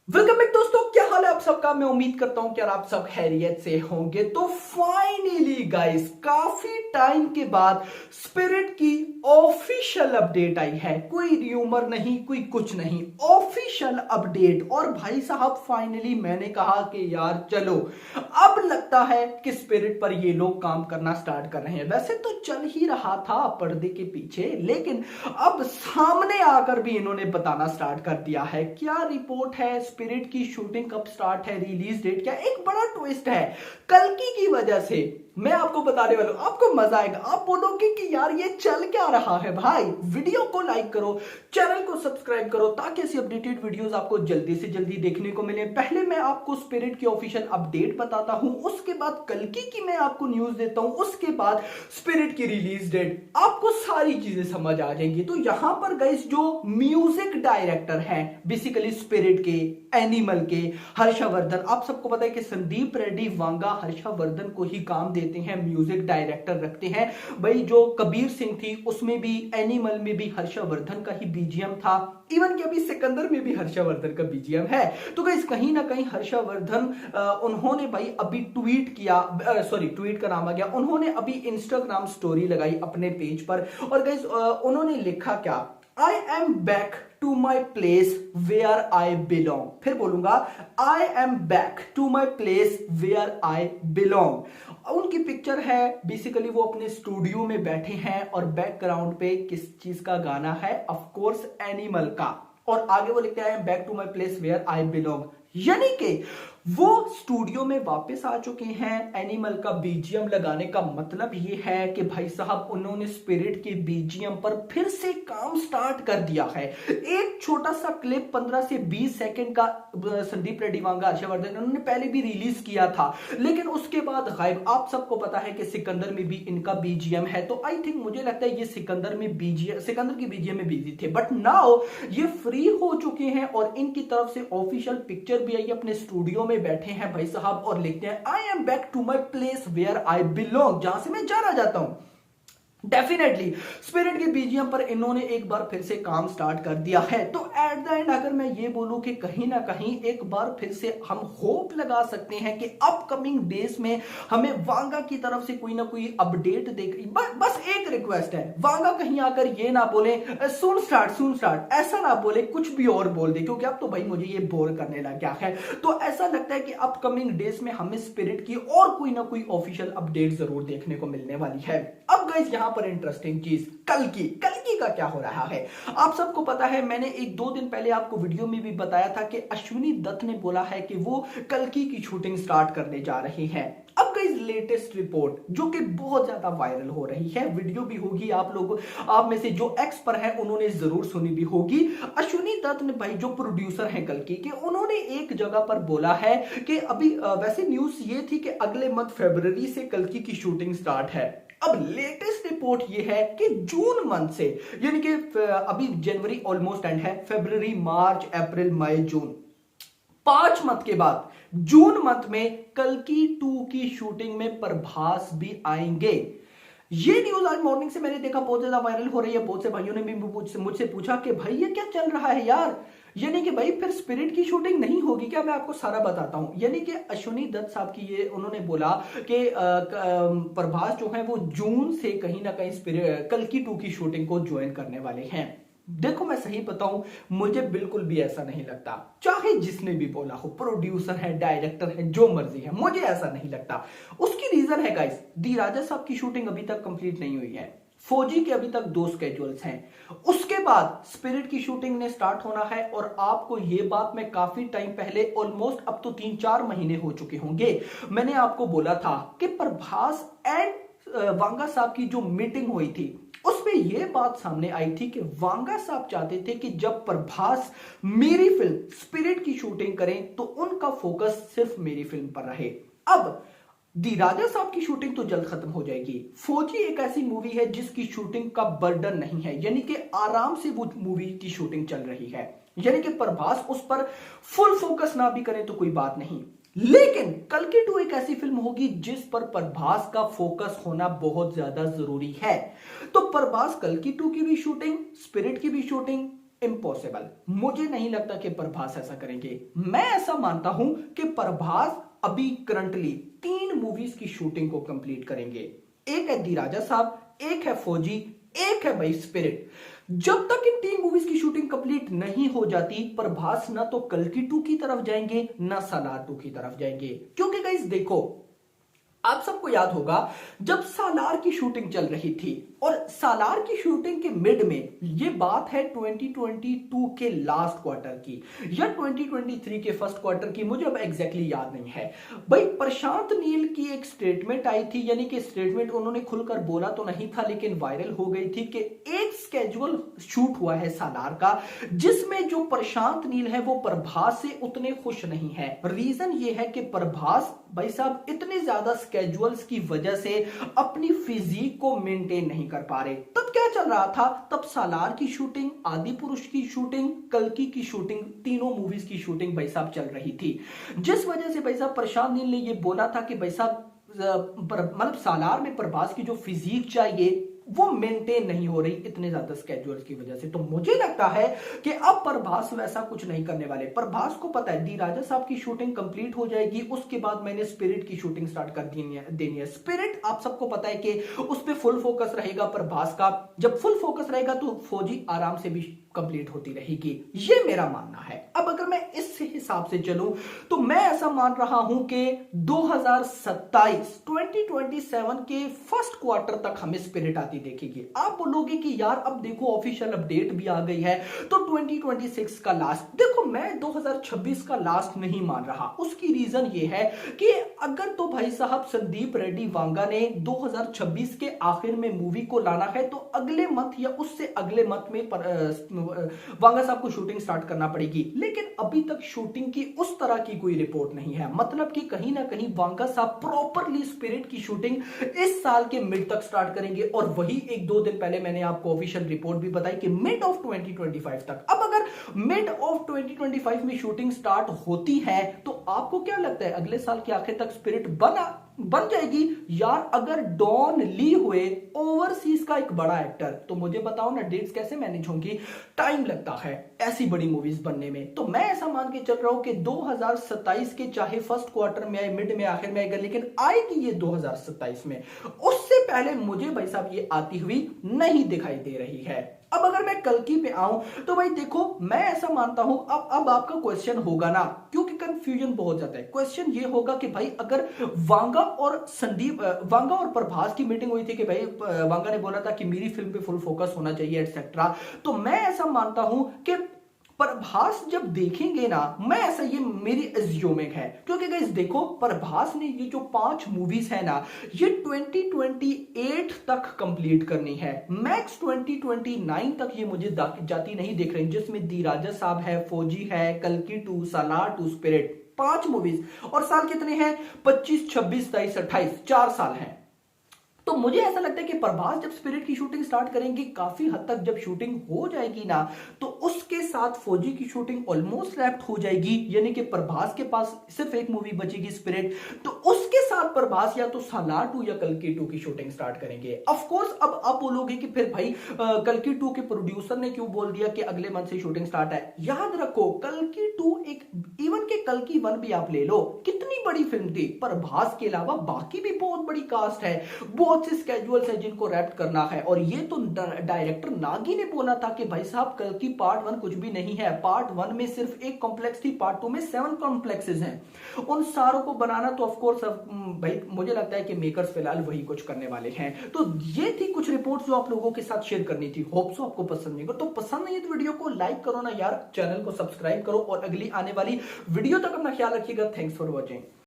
Welcome back दोस्तों, क्या हाल है आप सबका। मैं उम्मीद करता हूं कि आप सब खैरियत से होंगे। तो फाइनली गाइस, काफी टाइम के बाद स्पिरिट की ऑफिशियल अपडेट आई है। कोई र्यूमर नहीं, कोई कुछ नहीं, ऑफिशियल अपडेट। और भाई साहब फाइनली मैंने कहा कि यार चलो, अब लगता है कि स्पिरिट पर ये लोग काम करना स्टार्ट कर रहे हैं। वैसे तो चल ही रहा था पर्दे के पीछे, लेकिन अब सामने आकर भी इन्होंने बताना स्टार्ट कर दिया है। क्या रिपोर्ट है, स्पिरिट की शूटिंग कब स्टार्ट है, रिलीज डेट क्या। एक बड़ा ट्विस्ट है कल्कि की वजह से, मैं आपको बताने वाला हूं। आपको मजा आएगा, आप बोलोगे कि यार ये चल क्या रहा है। भाई वीडियो को लाइक करो, चैनल को सब्सक्राइब करो, ताकि ऐसी अपडेटेड वीडियोस आपको जल्दी से जल्दी देखने को मिले। पहले मैं आपको स्पिरिट की ऑफिशियल अपडेट बताता हूं, उसके बाद कल्कि की मैं आपको न्यूज देता हूं, उसके बाद स्पिरिट की रिलीज डेट, आपको सारी चीजें समझ आ जाएंगी। तो यहां पर गाइस जो म्यूजिक डायरेक्टर हैं बेसिकली स्पिरिट के, एनिमल के, हर्षवर्धन, आप सबको पता है कि संदीप रेड्डी वांगा हर्षवर्धन को ही काम देते हैं, म्यूजिक डायरेक्टर रखते हैं। भाई जो कबीर सिंह थी उसमें भी, एनिमल में भी हर्षवर्धन का ही बीजीएम था। इवन कि अभी सिकंदर में भी हर्षवर्धन का बीजीएम है। तो गाइस कहीं ना कहीं हर्षवर्धन उन्होंने भाई अभी ट्वीट किया, सॉरी ट्वीट का नाम आ गया, उन्होंने अभी इंस्टाग्राम स्टोरी लगाई अपने पेज पर। और गाइस उन्होंने लिखा क्या, I am back to my place where I belong. फिर बोलूंगा, I am back to my place where I belong. उनकी पिक्चर है, बेसिकली वो अपने स्टूडियो में बैठे हैं और बैकग्राउंड पे किस चीज का गाना है, ऑफ कोर्स एनिमल का। और आगे वो लिखते हैं back to my place where I belong, यानी कि वो स्टूडियो में वापस आ चुके हैं। एनिमल का बीजीएम लगाने का मतलब ये है कि भाई साहब उन्होंने स्पिरिट के बीजीएम पर फिर से काम स्टार्ट कर दिया है। एक छोटा सा क्लिप 15 से 20 सेकंड का संदीप रेड्डी वांगा हर्षवर्धन उन्होंने पहले भी रिलीज किया था, लेकिन उसके बाद गायब। आप सबको पता है कि सिकंदर में भी इनका बीजीएम है, तो आई थिंक मुझे लगता है ये सिकंदर की बीजीएम में बिजी थे, बट नाउ ये फ्री हो चुके हैं और इनकी तरफ से ऑफिशियल पिक्चर भी आई, अपने स्टूडियो में बैठे हैं भाई साहब और लिखते हैं I am back to my place where I belong, जहां से मैं जाना जाता हूं। डेफिनेटली स्पिरिट के बीजीएम पर इन्होंने एक बार फिर से काम स्टार्ट कर दिया है। तो एट द एंड अगर मैं ये बोलूं कि कहीं ना कहीं एक बार फिर से हम होप लगा सकते हैं कि अपकमिंग डेज में हमें वांगा की तरफ से कोई ना कोई अपडेट देख। बस एक रिक्वेस्ट है, वांगा कहीं आकर ये ना बोले सुन स्टार्ट, ऐसा ना बोले, कुछ भी और बोल दे, क्योंकि अब तो भाई मुझे ये बोर करने लग गया है। तो ऐसा लगता है कि अपकमिंग डेज में हमें स्पिरिट की और कोई ना कोई ऑफिशियल अपडेट जरूर देखने को मिलने वाली है। अब गाइस यहां पर इंटरेस्टिंग चीज, कल्कि का क्या हो रहा है। आप सबको पता है, मैंने एक दो दिन पहले आपको वीडियो में भी बताया था कि अश्विनी दत्त ने बोला है कि वो कल्कि की शूटिंग स्टार्ट करने जा रहे हैं। अब गाइस लेटेस्ट रिपोर्ट जो कि बहुत ज्यादा वायरल हो रही है, वीडियो भी होगी, आप में से जो एक्स पर है उन्होंने जरूर सुनी भी होगी। अश्विनी दत्त ने भाई जो प्रोड्यूसर हैं कल्कि के, उन्होंने एक जगह पर बोला है कि अभी वैसे न्यूज ये थी कि अगले मंथ फरवरी से कल्कि की शूटिंग स्टार्ट है। अब लेटेस्ट रिपोर्ट ये है कि जून मंथ से, यानी कि अभी जनवरी ऑलमोस्ट एंड है, फरवरी, मार्च, अप्रैल, मई, जून, 5 मंथ के बाद जून मंथ में कल्कि 2 की शूटिंग में प्रभास भी आएंगे। ये न्यूज आज मॉर्निंग से मैंने देखा बहुत ज्यादा वायरल हो रही है। बहुत से भाइयों ने भी मुझसे पूछा कि भाई ये क्या चल रहा है यार, यानी कि भाई फिर स्पिरिट की शूटिंग नहीं होगी क्या। मैं आपको सारा बताता हूं। यानी कि अश्विनी दत्त साहब की ये उन्होंने बोला कि प्रभास जो है वो जून से कहीं ना कहीं स्पिरिट कल्कि 2 की शूटिंग को ज्वाइन करने वाले हैं। देखो मैं सही बताऊं, मुझे बिल्कुल भी ऐसा नहीं लगता, चाहे जिसने भी बोला हो, प्रोड्यूसर है, डायरेक्टर है, जो मर्जी है, मुझे ऐसा नहीं लगता। उसकी रीजन है गाइस, दी राजा साहब की शूटिंग अभी तक कंप्लीट नहीं हुई है, फौजी के अभी तक 2 स्केड्यूल्स हैं, उसके बाद स्पिरिट की शूटिंग ने स्टार्ट होना है। और आपको ये बात मैं काफी टाइम पहले, ऑलमोस्ट अब तो 3-4 महीने हो चुके होंगे, मैंने आपको बोला था कि प्रभास एंड वांगा साहब की जो मीटिंग हुई थी उसमें यह बात सामने आई थी कि वांगा साहब चाहते थे कि जब प्रभास मेरी फिल्म स्पिरिट की शूटिंग करें तो उनका फोकस सिर्फ मेरी फिल्म पर रहे। अब दी राजा साहब की शूटिंग तो जल्द खत्म हो जाएगी। फौजी एक ऐसी मूवी है जिसकी शूटिंग का बर्डन नहीं है, यानी कि आराम से वो मूवी की शूटिंग चल रही है, यानी कि प्रभास उस पर फुल फोकस ना भी करें तो कोई बात नहीं। लेकिन कल्कि 2 एक ऐसी फिल्म होगी जिस पर प्रभास का फोकस होना बहुत ज्यादा जरूरी है। तो प्रभास कल्कि 2 की भी शूटिंग, स्पिरिट की भी शूटिंग इम्पॉसिबल। मुझे नहीं लगता कि प्रभास ऐसा करेंगे। मैं ऐसा मानता हूं कि प्रभास अभी करंटली 3 मूवीज की शूटिंग को कंप्लीट करेंगे। एक है दी राजा साहब, एक है फौजी, एक है भाई स्पिरिट। जब तक इन 3 मूवीज की शूटिंग कंप्लीट नहीं हो जाती, प्रभास ना तो कल्कि 2 की तरफ जाएंगे ना सालार 2 की तरफ जाएंगे। क्योंकि गाइस देखो, आप सबको याद होगा जब सालार की शूटिंग चल रही थी, और सालार की शूटिंग के मिड में, ये बात है 2022 के लास्ट क्वार्टर की या 2023 के फर्स्ट क्वार्टर की, मुझे अब एग्जैक्टली याद नहीं है भाई। प्रशांत नील की एक स्टेटमेंट आई थी, यानी कि स्टेटमेंट उन्होंने खुलकर बोला तो नहीं था लेकिन वायरल हो गई थी कि एक स्केजुअल शूट हुआ है सालार का, जिसमें जो प्रशांत नील है वो प्रभास से उतने खुश नहीं है। रीजन ये है कि प्रभास भाई साहब इतने ज्यादा स्केजुअल्स की वजह से अपनी फिजिक को मेंटेन नहीं कर पा रहे। तब क्या चल रहा था? तब सालार की शूटिंग, आदि पुरुष की शूटिंग, कल्कि की शूटिंग, तीनों मूवीज की शूटिंग भाई साहब चल रही थी, जिस वजह से भाई साहब प्रशांत नील ने यह बोला था कि भाई साहब मतलब सालार में प्रभास की जो फिजिक चाहिए वो मेंटेन नहीं हो रही इतने ज्यादा स्केड्यूल्स की वजह से। तो मुझे लगता है कि अब प्रभास वैसा कुछ नहीं करने वाले। प्रभास को पता है दी राजा साहब की शूटिंग कंप्लीट हो जाएगी, उसके बाद मैंने स्पिरिट की शूटिंग स्टार्ट कर देनी है। स्पिरिट आप सबको पता है कि उस पर फुल फोकस रहेगा प्रभास का। जब फुल फोकस रहेगा तो फौजी आराम से भी कंप्लीट होती रहेगी, ये मेरा मानना है। अब अगर मैं इस हिसाब से चलूं तो मैं ऐसा मान रहा हूं कि 2027 के फर्स्ट क्वार्टर तक हमें स्पिरिट आती देखेगी। आप बोलोगे कि यार अब देखो ऑफिशियल अपडेट भी आ गई है तो 2026 का लास्ट। देखो मैं 2026 का लास्ट नहीं मान रहा। उसकी रीजन ये है कि अगर तो भाई साहब संदीप रेड्डी वांगा ने 2026 के आखिर में मूवी को लाना है तो अगले मंथ या उससे अगले मंथ में वांगा साहब को शूटिंग स्टार्ट करना पड़ेगी। लेकिन अभी तक शूटिंग की उस तरह की कोई रिपोर्ट नहीं है, मतलब कि कहीं ना कहीं वांगा साहब प्रॉपरली स्पिरिट की शूटिंग इस साल के मिड तक स्टार्ट करेंगे, और वही 1-2 दिन पहले मैंने आपको ऑफिशियल रिपोर्ट भी बताई कि मिड ऑफ 2025 तक। अब अगर मिड ऑफ 2025 में शूटिंग स्टार्ट होती है तो आपको क्या लगता है अगले साल के आखिर तक स्पिरिट बन जाएगी? यार अगर डॉन ली हुए ओवरसीज का एक बड़ा एक्टर, तो मुझे बताओ ना डेट्स कैसे मैनेज होंगी? टाइम लगता है ऐसी बड़ी मूवीज बनने में। तो मैं ऐसा मान के चल रहा हूं कि 2027 के चाहे फर्स्ट क्वार्टर में आए, मिड में, आखिर में आएगा, लेकिन आएगी ये 2027 में। उससे पहले मुझे भाई साहब ये आती हुई नहीं दिखाई दे रही है। अब अगर मैं कल्कि पे आऊं तो भाई देखो मैं ऐसा मानता हूं, अब आपका क्वेश्चन होगा ना, क्योंकि कंफ्यूजन बहुत ज्यादा है। क्वेश्चन ये होगा कि भाई अगर वांगा और प्रभास की मीटिंग हुई थी कि भाई वांगा ने बोला था कि मेरी फिल्म पे फुल फोकस होना चाहिए एटसेट्रा, तो मैं ऐसा मानता हूं कि प्रभास जब देखेंगे ना, मैं ऐसा, ये मेरी एज्यूमिंग है, क्योंकि गाइस देखो प्रभास ने ये जो 5 मूवीज है ना, ये 2028 तक कंप्लीट करनी है। मैक्स 2029 तक ये मुझे जाती नहीं दिख रही, जिसमें दी राजा साहब है, फौजी है, कल्कि 2, सालार 2, स्पिरिट, 5 मूवीज। और साल कितने हैं? 25, 26, 23, 28, 4 साल हैं। तो मुझे ऐसा लगता है कि प्रभास जब स्पिरिट की शूटिंग स्टार्ट करेंगे, काफी हद तक जब शूटिंग हो जाएगी ना, तो उसके साथ फौजी की शूटिंग ऑलमोस्ट रैप्ट हो जाएगी, यानी कि प्रभास के पास सिर्फ एक मूवी बचेगी स्पिरिट। तो उसके साथ प्रभास या तो सालार 2 या कल्कि 2 की शूटिंग स्टार्ट करेंगे। ऑफ कोर्स अब आप बोलोगे कि फिर भाई कल्कि 2 के प्रोड्यूसर ने क्यों बोल दिया कि अगले मंथ से शूटिंग स्टार्ट है? याद रखो कल्कि 2 एक, इवन के कल्कि 1 भी आप ले लो, कितनी बड़ी फिल्म थी। प्रभास के अलावा बाकी भी बहुत बड़ी कास्ट है, बहुत से स्केड्यूल्स है जिनको रैप्ट करना है। और ये तो डायरेक्टर नागी ने बोला था कि भाई साहब कल्कि पार्ट 1 कुछ भी नहीं है, पार्ट 1 में सिर्फ एक कॉम्प्लेक्स थी, पार्ट 2 में 7 कॉम्प्लेक्सेस हैं। उन सारों को बनाना तो ऑफ कोर्स भाई मुझे लगता है कि मेकर्स फिलहाल वही कुछ करने वाले हैं। तो ये थी कुछ रिपोर्ट्स जो आप लोगों के साथ शेयर करनी थी। होप सो आपको पसंद नहीं। तो पसंद नहीं है तो वीडियो को लाइक करो ना यार, चैनल को सब्सक्राइब करो, और अगली आने वाली वीडियो तक अपना ख्याल रखिएगा। Thanks for watching.